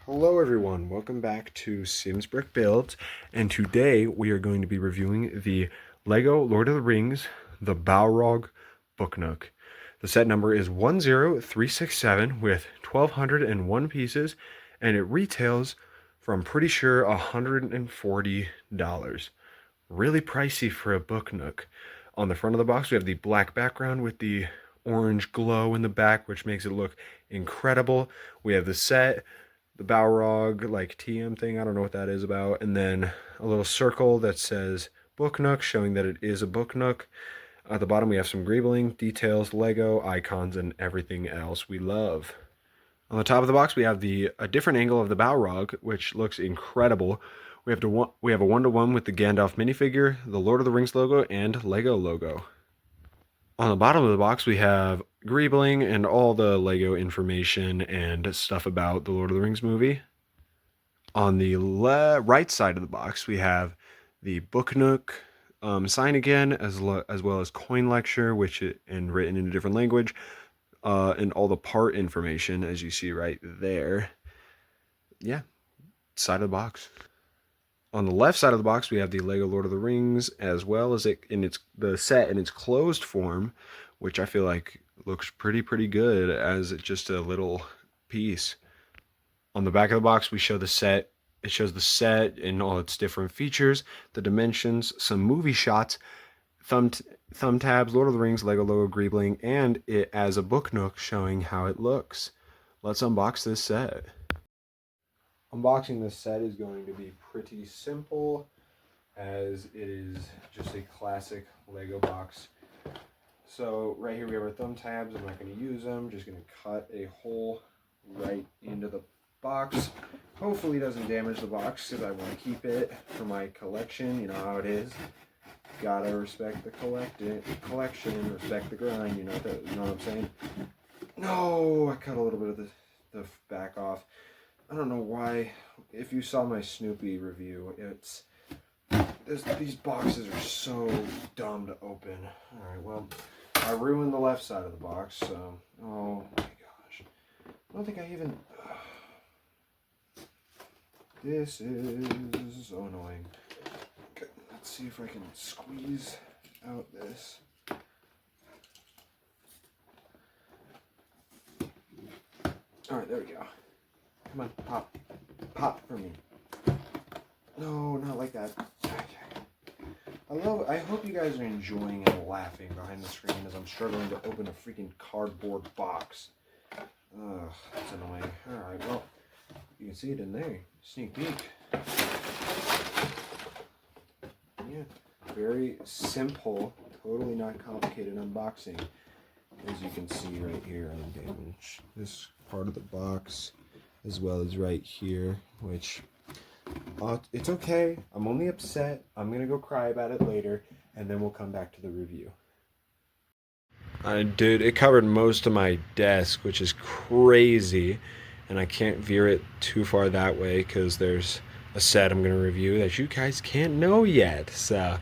Hello everyone, welcome back to Sims Brick Builds, and today we are going to be reviewing the LEGO Lord of the Rings, the Balrog Book Nook. The set number is 10367 with 1,201 pieces, and it retails for, I'm pretty sure, $140. Really pricey for a Book Nook. On the front of the box we have the black background with the orange glow in the back, which makes it look incredible. We have the set, the Balrog like TM thing, I don't know what that is about, and then a little circle that says Book Nook, showing that it is a Book Nook. At the bottom we have some greebling, details, Lego, icons, and everything else we love. On the top of the box we have a different angle of the Balrog, which looks incredible. We have a 1-to-1 with the Gandalf minifigure, the Lord of the Rings logo, and Lego logo. On the bottom of the box, we have greebling and all the Lego information and stuff about the Lord of the Rings movie. On the right side of the box, we have the Book Nook sign again, as well as coin lecture, and written in a different language, and all the part information, as you see right there. Yeah, side of the box. On the left side of the box, we have the Lego Lord of the Rings, as well as the set in its closed form, which I feel like looks pretty good as just a little piece. On the back of the box, we show the set. It shows the set in all its different features, the dimensions, some movie shots, thumb tabs, Lord of the Rings, Lego logo, greebling, and it as a Book Nook showing how it looks. Let's unbox this set. Unboxing this set is going to be pretty simple, as it is just a classic Lego box. So right here we have our thumb tabs. I'm not going to use them, just going to cut a hole right into the box. Hopefully it doesn't damage the box, because I want to keep it for my collection. You know how it is. Gotta respect the collection, respect the grind, you know what I'm saying? No, I cut a little bit of the back off. I don't know why. If you saw my Snoopy review, these boxes are so dumb to open. Alright, well, I ruined the left side of the box, so... Oh my gosh. I don't think I even... This is so annoying. Okay, let's see if I can squeeze out this. Alright, there we go. Come on, pop. Pop for me. No, not like that. I hope you guys are enjoying and laughing behind the screen as I'm struggling to open a freaking cardboard box. Ugh, that's annoying. Alright, well, you can see it in there. Sneak peek. Yeah, very simple, totally not complicated unboxing. As you can see right here on the damage. This part of the box, as well as right here, which it's okay. I'm only upset. I'm gonna go cry about it later, and then we'll come back to the review. It covered most of my desk, which is crazy, and I can't veer it too far that way because there's a set I'm gonna review that you guys can't know yet. So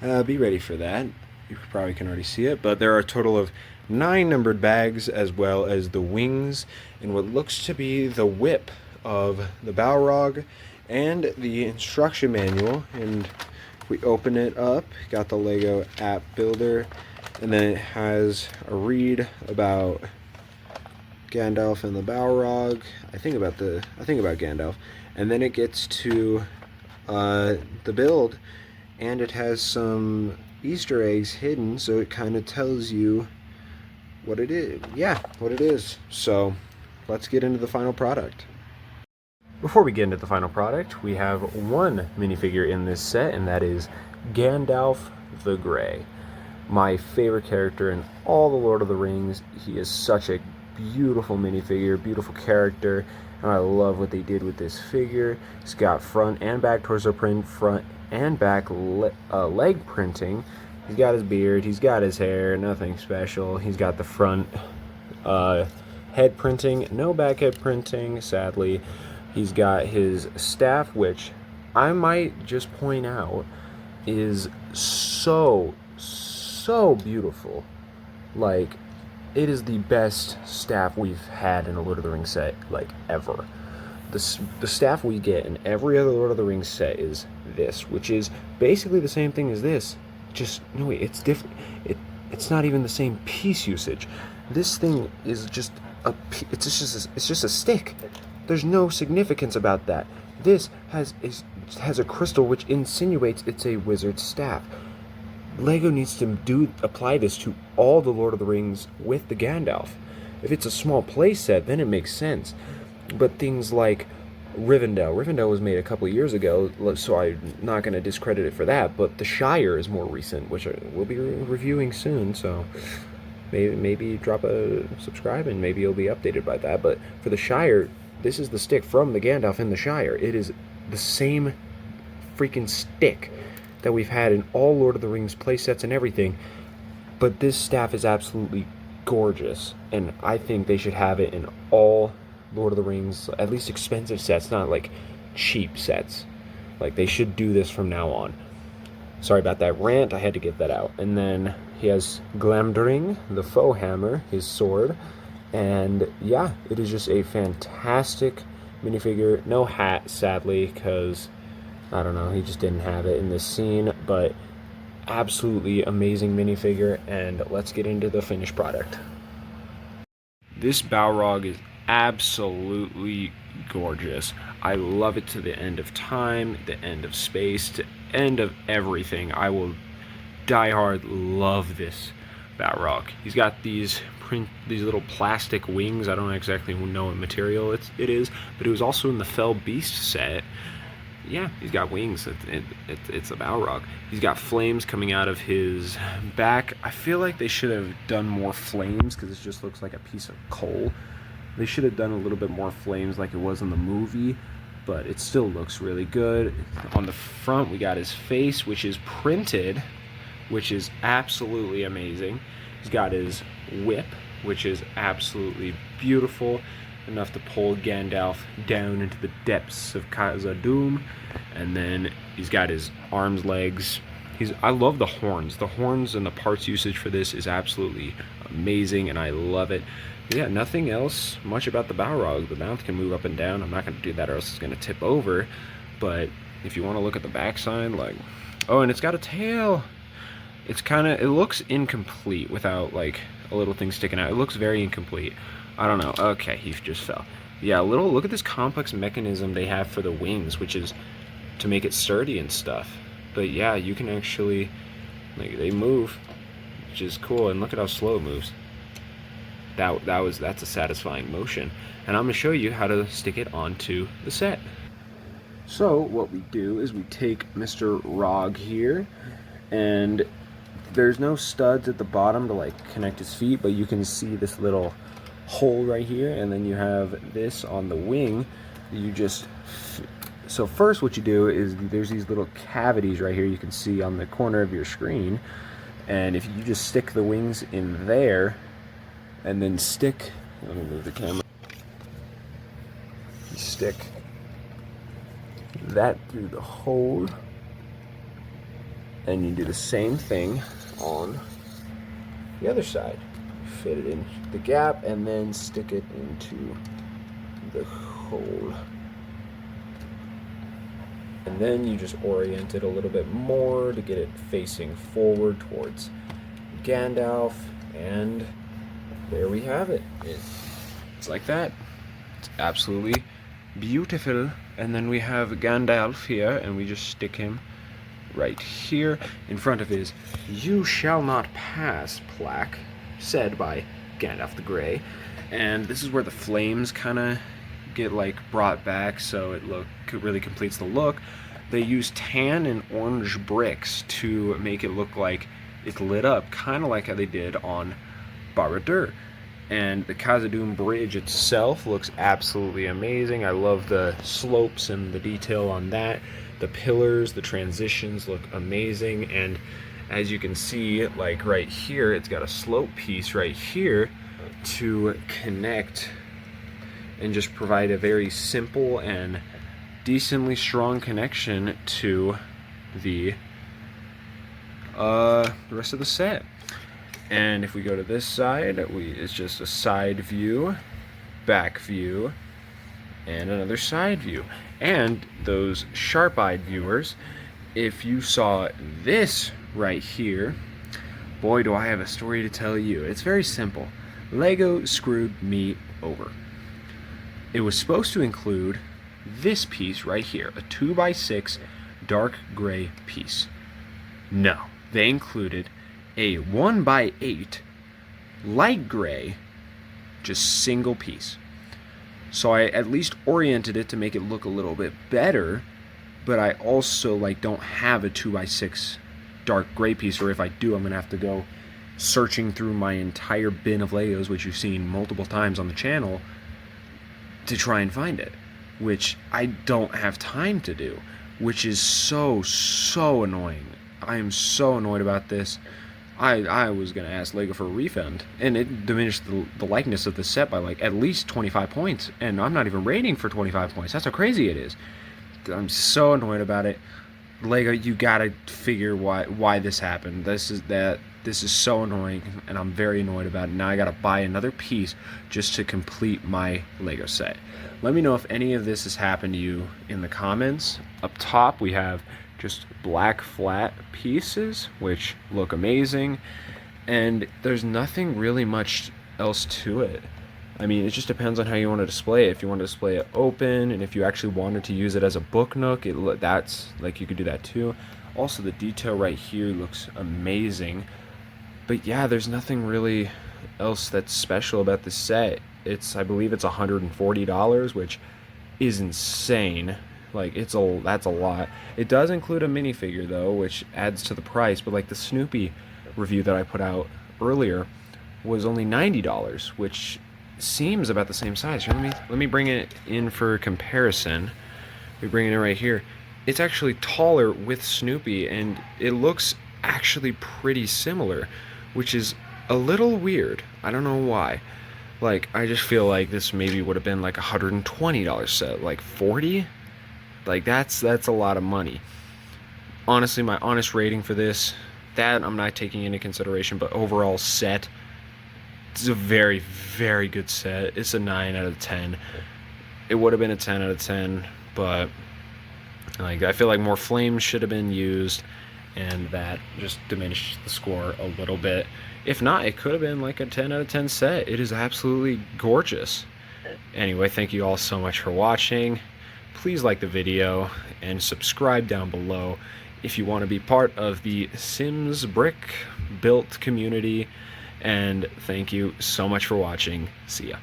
be ready for that. You probably can already see it, but there are a total of 9 numbered bags, as well as the wings and what looks to be the whip of the Balrog, and the instruction manual. And if we open it up, got the Lego app builder, and then it has a read about Gandalf and the Balrog. I think about Gandalf, and then it gets to the build, and it has some Easter eggs hidden, so it kind of tells you what it is. Yeah, what it is. So let's get into the final product. Before we get into the final product, we have one minifigure in this set, and that is Gandalf the Grey. My favorite character in all the Lord of the Rings. He is such a beautiful minifigure, beautiful character, and I love what they did with this figure. He's got front and back torso print, front and back leg printing. He's got his beard, he's got his hair, nothing special. He's got the front head printing, no back head printing, sadly. He's got his staff, which I might just point out is so beautiful. Like, it is the best staff we've had in a Lord of the Rings set, like, ever. the staff we get in every other Lord of the Rings set is this, which is basically the same thing as this. Just no wait, it's different. It's not even the same piece usage. This thing is just it's just a stick. There's no significance about that. This has a crystal which insinuates it's a wizard's staff. Lego needs to apply this to all the Lord of the Rings with the Gandalf. If it's a small play set, then it makes sense. But things like Rivendell was made a couple of years ago, so I'm not going to discredit it for that. But the Shire is more recent, which we'll be reviewing soon. So maybe drop a subscribe and maybe you'll be updated by that. But for the Shire, this is the stick from the Gandalf in the Shire. It is the same freaking stick that we've had in all Lord of the Rings playsets and everything, but this staff is absolutely gorgeous, and I think they should have it in all Lord of the Rings, at least expensive sets, not like cheap sets. Like, they should do this from now on. Sorry about that rant, I had to get that out. And then he has Glamdring, the faux hammer, his sword, and yeah, it is just a fantastic minifigure. No hat, sadly, because I don't know, he just didn't have it in this scene, but absolutely amazing minifigure, and let's get into the finished product. This Balrog is absolutely gorgeous. I love it to the end of time, the end of space, to end of everything. I will diehard love this Balrog. He's got these little plastic wings. I don't exactly know what material it is, but it was also in the Fell Beast set. Yeah, he's got wings. It's a Balrog. He's got flames coming out of his back. I feel like they should have done more flames because it just looks like a piece of coal. They should have done a little bit more flames like it was in the movie, but it still looks really good. On the front, we got his face, which is printed, which is absolutely amazing. He's got his whip, which is absolutely beautiful, enough to pull Gandalf down into the depths of Khazad-dûm. And then he's got his arms, legs. I love the horns. The horns and the parts usage for this is absolutely amazing, and I love it. Yeah, nothing else much about the Balrog. The mouth can move up and down. I'm not going to do that or else it's going to tip over. But if you want to look at the backside, like, oh, and it's got a tail. It looks incomplete without like a little thing sticking out. It looks very incomplete. I don't know. Okay, he just fell. Yeah, look at this complex mechanism they have for the wings, which is to make it sturdy and stuff. But yeah, you can actually, like, they move, which is cool. And look at how slow it moves. That's a satisfying motion. And I'm gonna show you how to stick it onto the set. So what we do is we take Mr. Rog here, and there's no studs at the bottom to like connect his feet, but you can see this little hole right here, and then you have this on the wing. So first what you do is there's these little cavities right here you can see on the corner of your screen, and if you just stick the wings in there and then let me move the camera, you stick that through the hole, and you do the same thing on the other side. Fit it in the gap and then stick it into the hole, and then you just orient it a little bit more to get it facing forward towards Gandalf, and there we have it. It's like that. It's absolutely beautiful. And then we have Gandalf here, and we just stick him right here in front of his "You shall not pass" plaque, said by Gandalf the Grey. And this is where the flames kind of get like brought back, so it really completes the look. They use tan and orange bricks to make it look like it's lit up, kind of like how they did on Barad-dûr. And the Khazad-dûm bridge itself looks absolutely amazing. I love the slopes and the detail on that. The pillars, the transitions look amazing, and as you can see, like right here, it's got a slope piece right here to connect and just provide a very simple and decently strong connection to the rest of the set. And if we go to this side, it's just a side view, back view, and another side view. And those sharp-eyed viewers, if you saw this right here, boy, do I have a story to tell you. It's very simple. Lego screwed me over. It was supposed to include this piece right here, a 2x6 dark gray piece. No, they included a 1x8 light gray, just single piece. So I at least oriented it to make it look a little bit better, but I also don't have a 2x6 dark gray piece, or if I do, I'm gonna have to go searching through my entire bin of Legos, which you've seen multiple times on the channel, to try and find it, which I don't have time to do, which is so annoying. I am so annoyed about this. I was going to ask Lego for a refund, and it diminished the likeness of the set by at least 25 points, and I'm not even rating for 25 points. That's how crazy it is. I'm so annoyed about it. Lego, you gotta figure why this happened. This is so annoying, and I'm very annoyed about it. Now I gotta buy another piece just to complete my Lego set. Let me know if any of this has happened to you in the comments. Up top we have just black flat pieces, which look amazing, and there's nothing really much else to it. I mean, it just depends on how you want to display it. If you want to display it open, and if you actually wanted to use it as a book nook, that's you could do that too. Also, the detail right here looks amazing. But yeah, there's nothing really else that's special about this set. I believe it's $140, which is insane. That's a lot. It does include a minifigure though, which adds to the price, but the Snoopy review that I put out earlier was only $90, which seems about the same size. Here, let me bring it in for comparison. We bring it in right here. It's actually taller with Snoopy, and it looks actually pretty similar, which is a little weird. I don't know why. I just feel like this maybe would have been a $120 set, 40. That's a lot of money. Honestly, my honest rating for this, that I'm not taking into consideration, but overall set, it's a very, very good set. It's a 9 out of 10. It would have been a 10 out of 10, but I feel like more flames should have been used, and that just diminished the score a little bit. If not, it could have been a 10 out of 10 set. It is absolutely gorgeous. Anyway, thank you all so much for watching. Please like the video and subscribe down below if you want to be part of the Sims brick built community. And thank you so much for watching. See ya.